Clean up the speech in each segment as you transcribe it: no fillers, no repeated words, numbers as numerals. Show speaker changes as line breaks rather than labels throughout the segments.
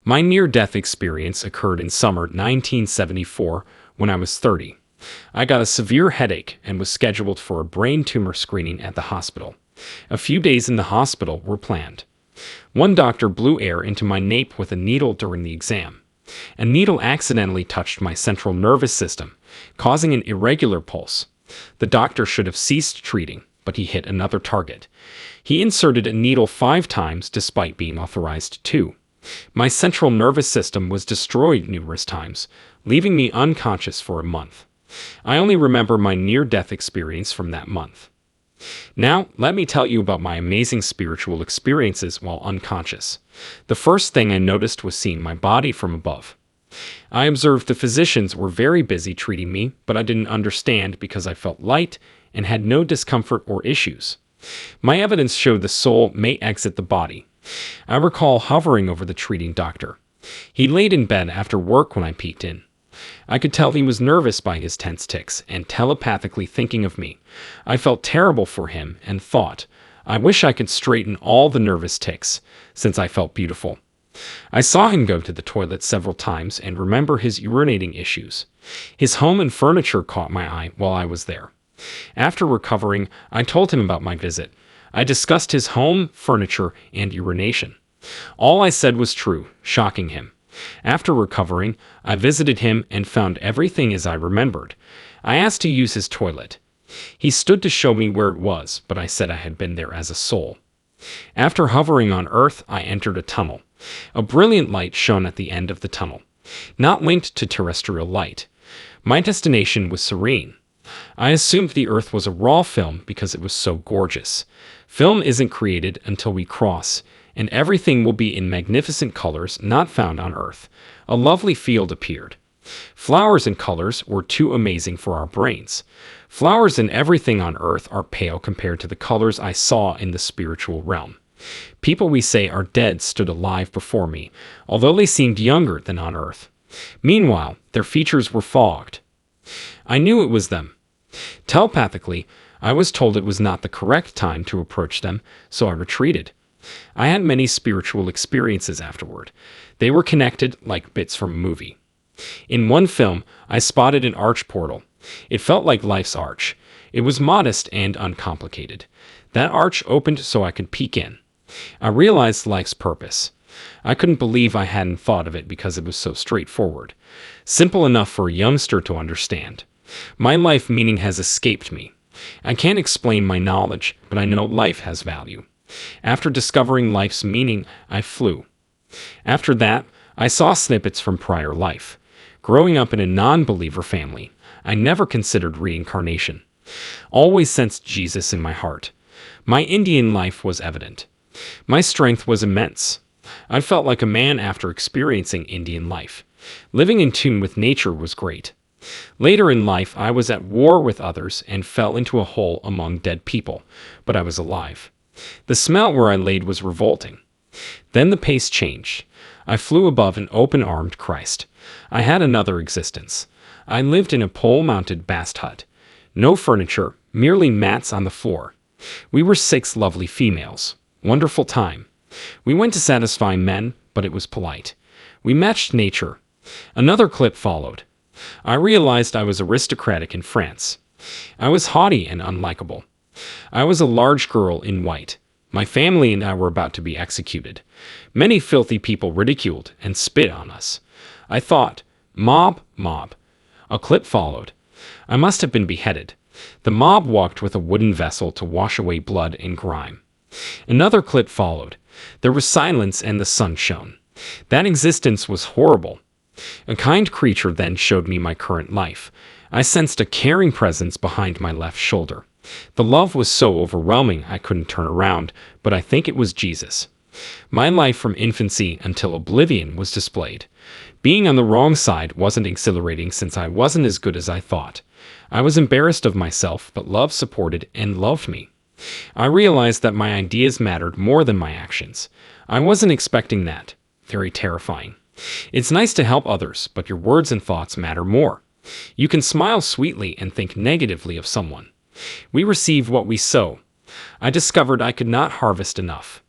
My near-death experience occurred in summer 1974 when I was 30. I got a severe headache and was scheduled for a brain tumor screening at the hospital. A few days in the hospital were planned. One doctor blew air into my nape with a needle during the exam. A needle accidentally touched my central nervous system, causing an irregular pulse. The doctor should have ceased treating, but he hit another target. He inserted a needle 5 times despite being authorized to. My central nervous system was destroyed numerous times, leaving me unconscious for a month. I only remember my near-death experience from that month. Now, let me tell you about my amazing spiritual experiences while unconscious. The first thing I noticed was seeing my body from above. I observed the physicians were very busy treating me, but I didn't understand because I felt light and had no discomfort or issues. My evidence showed the soul may exit the body. I recall hovering over the treating doctor. He laid in bed after work when I peeked in. I could tell he was nervous by his tense tics and telepathically thinking of me. I felt terrible for him and thought, I wish I could straighten all the nervous tics, since I felt beautiful. I saw him go to the toilet several times and remember his urinating issues. His home and furniture caught my eye while I was there. After recovering, I told him about my visit. I discussed his home, furniture, and urination. All I said was true, shocking him. After recovering, I visited him and found everything as I remembered. I asked to use his toilet. He stood to show me where it was, but I said I had been there as a soul. After hovering on Earth, I entered a tunnel. A brilliant light shone at the end of the tunnel, not linked to terrestrial light. My destination was serene. I assumed the Earth was a raw film because it was so gorgeous. Film isn't created until we cross, and everything will be in magnificent colors not found on Earth. A lovely field appeared. Flowers and colors were too amazing for our brains. Flowers and everything on Earth are pale compared to the colors I saw in the spiritual realm. People we say are dead stood alive before me, although they seemed younger than on Earth. Meanwhile, their features were fogged. I knew it was them. Telepathically, I was told it was not the correct time to approach them, so I retreated. I had many spiritual experiences afterward. They were connected like bits from a movie. In one film, I spotted an arch portal. It felt like life's arch. It was modest and uncomplicated. That arch opened so I could peek in. I realized life's purpose. I couldn't believe I hadn't thought of it because it was so straightforward. Simple enough for a youngster to understand. My life meaning has escaped me. I can't explain my knowledge, but I know life has value. After discovering life's meaning, I flew. After that, I saw snippets from prior life. Growing up in a non-believer family, I never considered reincarnation. Always sensed Jesus in my heart. My Indian life was evident. My strength was immense. I felt like a man after experiencing Indian life. Living in tune with nature was great. Later in life, I was at war with others and fell into a hole among dead people, but I was alive. The smell where I laid was revolting. Then the pace changed. I flew above an open-armed Christ. I had another existence. I lived in a pole-mounted bast hut. No furniture, merely mats on the floor. We were 6 lovely females. Wonderful time. We went to satisfy men, but it was polite. We matched nature. Another clip followed. I realized I was aristocratic in France. I was haughty and unlikable. I was a large girl in white. My family and I were about to be executed. Many filthy people ridiculed and spit on us. I thought, mob. A clip followed. I must have been beheaded. The mob walked with a wooden vessel to wash away blood and grime. Another clip followed. There was silence and the sun shone. That existence was horrible. A kind creature then showed me my current life. I sensed a caring presence behind my left shoulder. The love was so overwhelming I couldn't turn around, but I think it was Jesus. My life from infancy until oblivion was displayed. Being on the wrong side wasn't exhilarating since I wasn't as good as I thought. I was embarrassed of myself, but love supported and loved me. I realized that my ideas mattered more than my actions. I wasn't expecting that. Very terrifying. It's nice to help others, but your words and thoughts matter more. You can smile sweetly and think negatively of someone. We receive what we sow. I discovered I could not harvest enough.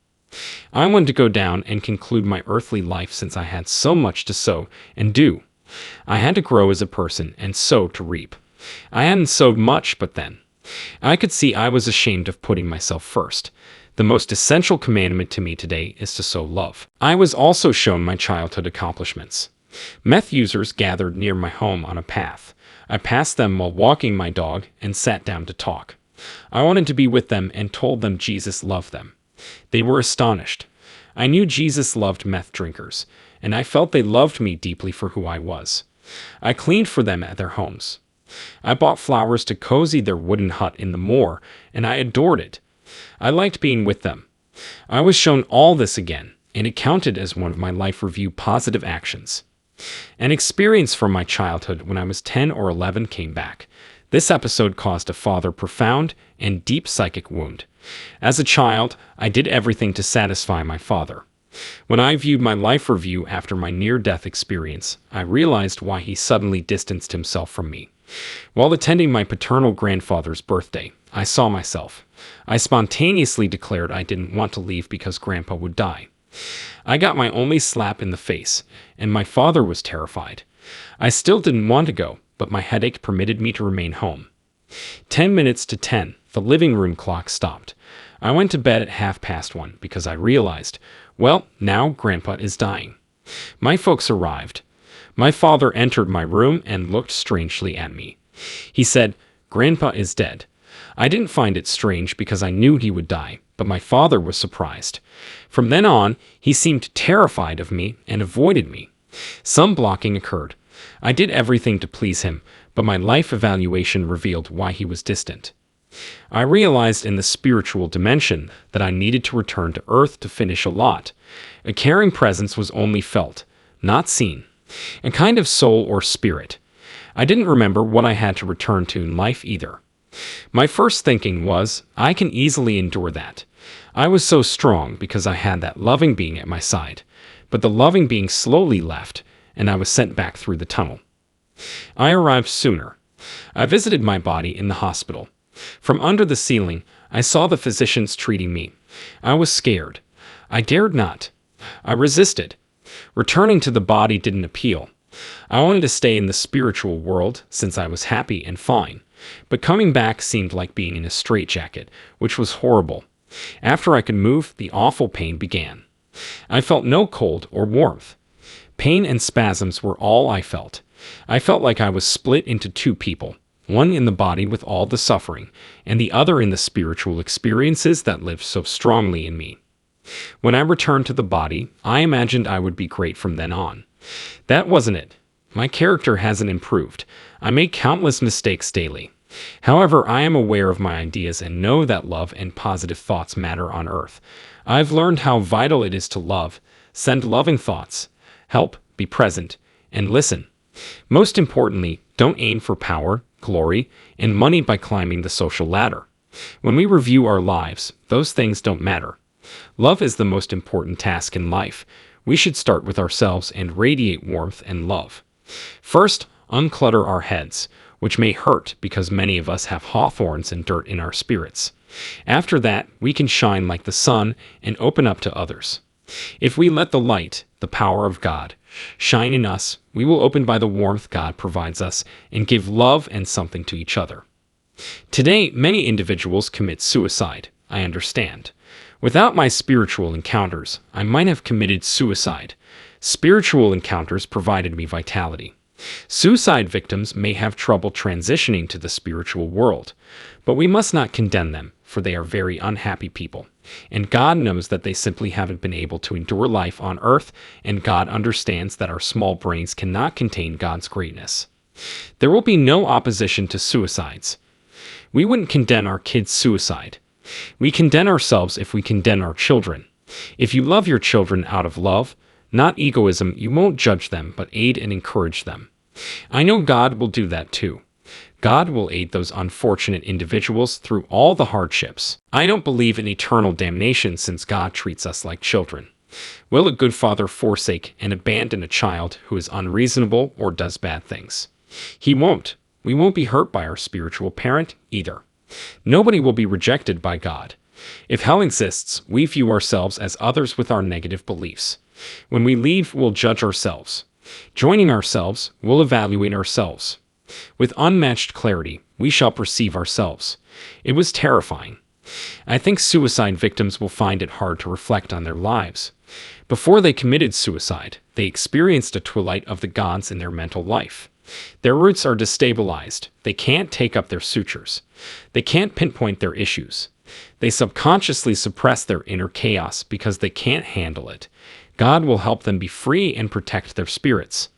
I wanted to go down and conclude my earthly life since I had so much to sow and do. I had to grow as a person and sow to reap. I hadn't sowed much, but then I could see I was ashamed of putting myself first. The most essential commandment to me today is to sow love. I was also shown my childhood accomplishments. Meth users gathered near my home on a path. I passed them while walking my dog and sat down to talk. I wanted to be with them and told them Jesus loved them. They were astonished. I knew Jesus loved meth drinkers, and I felt they loved me deeply for who I was. I cleaned for them at their homes. I bought flowers to cozy their wooden hut in the moor, and I adored it. I liked being with them. I was shown all this again, and it counted as one of my life review positive actions. An experience from my childhood when I was 10 or 11 came back. This episode caused a father profound and deep psychic wound. As a child, I did everything to satisfy my father. When I viewed my life review after my near-death experience, I realized why he suddenly distanced himself from me. While attending my paternal grandfather's birthday, I saw myself. I spontaneously declared I didn't want to leave because Grandpa would die. I got my only slap in the face, and my father was terrified. I still didn't want to go, but my headache permitted me to remain home. 10 minutes to 10, the living room clock stopped. I went to bed at 1:30 because I realized, well, now Grandpa is dying. My folks arrived. My father entered my room and looked strangely at me. He said, "Grandpa is dead." I didn't find it strange because I knew he would die, but my father was surprised. From then on, he seemed terrified of me and avoided me. Some blocking occurred. I did everything to please him, but my life evaluation revealed why he was distant. I realized in the spiritual dimension that I needed to return to Earth to finish a lot. A caring presence was only felt, not seen. A kind of soul or spirit. I didn't remember what I had to return to in life either. My first thinking was, I can easily endure that. I was so strong because I had that loving being at my side. But the loving being slowly left, and I was sent back through the tunnel. I arrived sooner. I visited my body in the hospital. From under the ceiling, I saw the physicians treating me. I was scared. I dared not. I resisted. Returning to the body didn't appeal. I wanted to stay in the spiritual world since I was happy and fine. But coming back seemed like being in a straitjacket, which was horrible. After I could move, the awful pain began. I felt no cold or warmth. Pain and spasms were all I felt. I felt like I was split into two people, one in the body with all the suffering, and the other in the spiritual experiences that lived so strongly in me. When I returned to the body, I imagined I would be great from then on. That wasn't it. My character hasn't improved. I make countless mistakes daily. However, I am aware of my ideas and know that love and positive thoughts matter on Earth. I've learned how vital it is to love, send loving thoughts, help, be present, and listen. Most importantly, don't aim for power, glory, and money by climbing the social ladder. When we review our lives, those things don't matter. Love is the most important task in life. We should start with ourselves and radiate warmth and love. First, unclutter our heads, which may hurt because many of us have hawthorns and dirt in our spirits. After that, we can shine like the sun and open up to others. If we let the light, the power of God, shine in us, we will open by the warmth God provides us and give love and something to each other. Today, many individuals commit suicide. I understand. Without my spiritual encounters, I might have committed suicide. Spiritual encounters provided me vitality. Suicide victims may have trouble transitioning to the spiritual world, but we must not condemn them, for they are very unhappy people. And God knows that they simply haven't been able to endure life on earth, and God understands that our small brains cannot contain God's greatness. There will be no opposition to suicides. We wouldn't condemn our kids' suicide. We condemn ourselves if we condemn our children. If you love your children out of love, not egoism, you won't judge them, but aid and encourage them. I know God will do that too. God will aid those unfortunate individuals through all the hardships. I don't believe in eternal damnation since God treats us like children. Will a good father forsake and abandon a child who is unreasonable or does bad things? He won't. We won't be hurt by our spiritual parent either. Nobody will be rejected by God. If hell exists, we view ourselves as others with our negative beliefs. When we leave, we'll judge ourselves. Joining ourselves, we'll evaluate ourselves. With unmatched clarity, we shall perceive ourselves. It was terrifying. I think suicide victims will find it hard to reflect on their lives. Before they committed suicide, they experienced a twilight of the gods in their mental life. Their roots are destabilized. They can't take up their sutures. They can't pinpoint their issues. They subconsciously suppress their inner chaos because they can't handle it. God will help them be free and protect their spirits.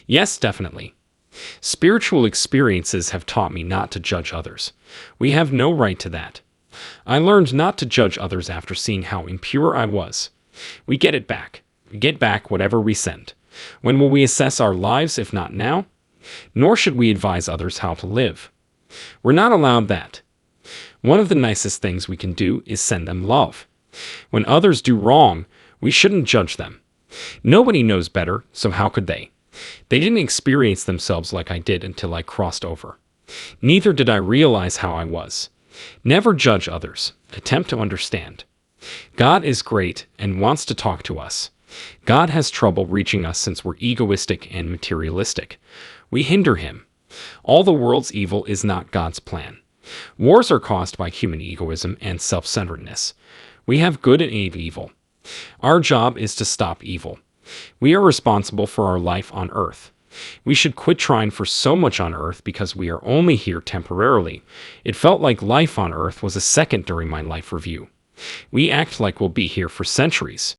Yes, definitely. Spiritual experiences have taught me not to judge others. We have no right to that. I learned not to judge others after seeing how impure I was. We get it back. We get back whatever we send. When will we assess our lives if not now? Nor should we advise others how to live. We're not allowed that. One of the nicest things we can do is send them love. When others do wrong, we shouldn't judge them. Nobody knows better, so how could they? They didn't experience themselves like I did until I crossed over. Neither did I realize how I was. Never judge others. Attempt to understand. God is great and wants to talk to us. God has trouble reaching us since we're egoistic and materialistic. We hinder him. All the world's evil is not God's plan. Wars are caused by human egoism and self-centeredness. We have good and evil. Our job is to stop evil. We are responsible for our life on earth. We should quit trying for so much on earth because we are only here temporarily. It felt like life on earth was a second during my life review. We act like we'll be here for centuries.